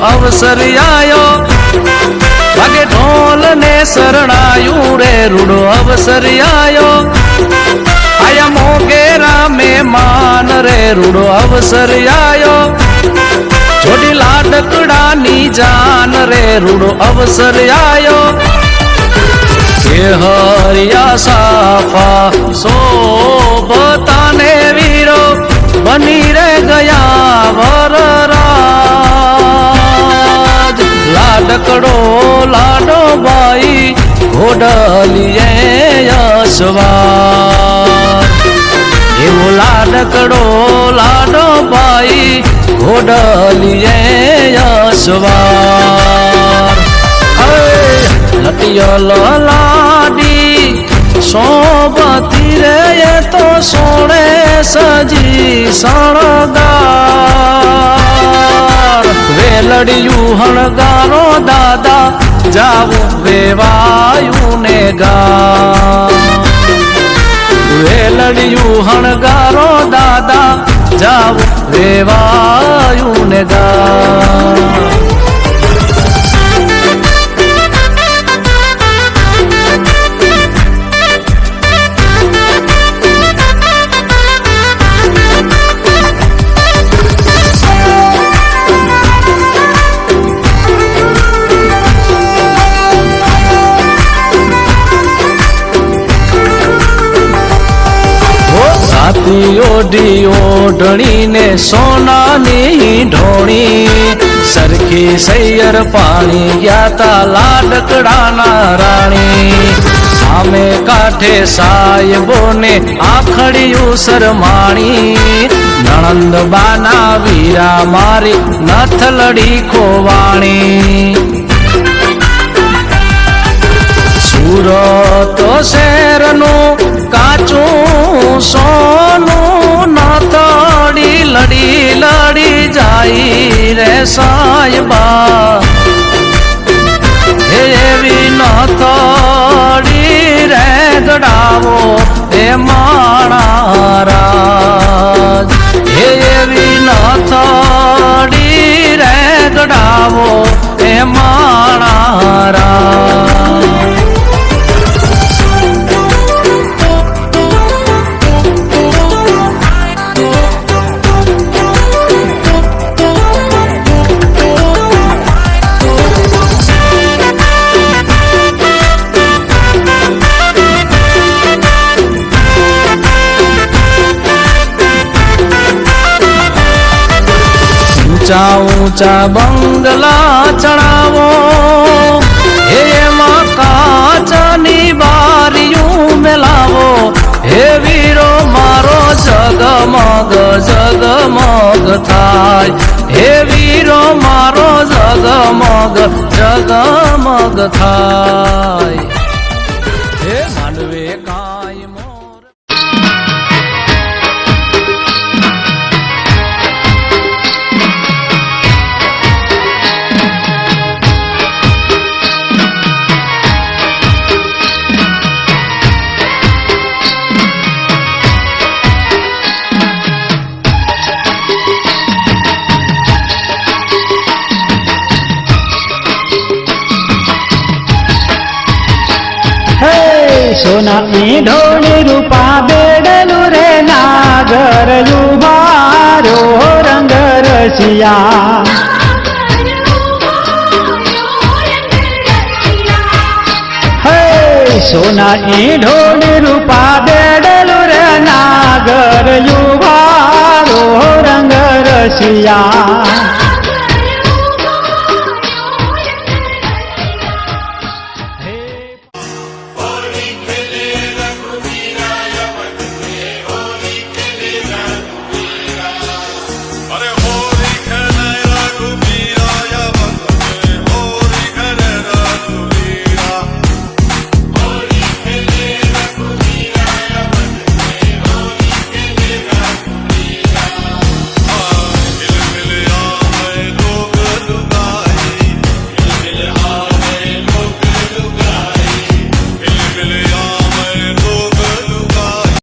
अवसर आयो वागे ढोल ने शरणायु रे रूड़ो अवसर आयो आया मोगेरा में मान रे रूड़ो अवसर आयो छोड़ी लाडकड़ा नी जान रे रूड़ो अवसर आयो हरिया साफा सोबता ने वीरो बनी रे गया वरराज लाडकड़ो लाडो बाई घोड़लिए यशवार एवो लाडकड़ो लाडो बाई घोड़लिए यशवार लटियल लाडी सोबती रे ये तो सोने सजी सणगार वेलड़ियू हणगारो दादा जावो वेवायु ने गा वेलड़ियू हणगारो दादा जावो वेवायु ने गा ओडी ओढ़णी ने सोना नी ढोणी सरखी सैयर पानी ग्याता लाडकड़ा ना राणी आमे काठे सायबो ने आखड़ियू सरमाणी नणंद बाना वीरा मारी नथलड़ी खोवाणी सूरत शहरनु काचू सोनू नथड़ी लड़ी लड़ी जाई रे सायबा एवी नथड़ी रे गड़ावो ए माणाराज एवी नथड़ी रे गड़ावो ए माणाराज ऊंचा ऊंचा बंगला चढ़ावो हे माँ काचनी बारियों मिलावो हे वीरो मारो जगमग जगमग थाय हे वीरो मारो जगमग जगमग थाय हे मांडवे काय मोर सोना ढोली रूपा बेडलू रे नागर युवारो रंग रसिया सोना ढोली रूपा बेडलू रे नागर युवारो रंग रसिया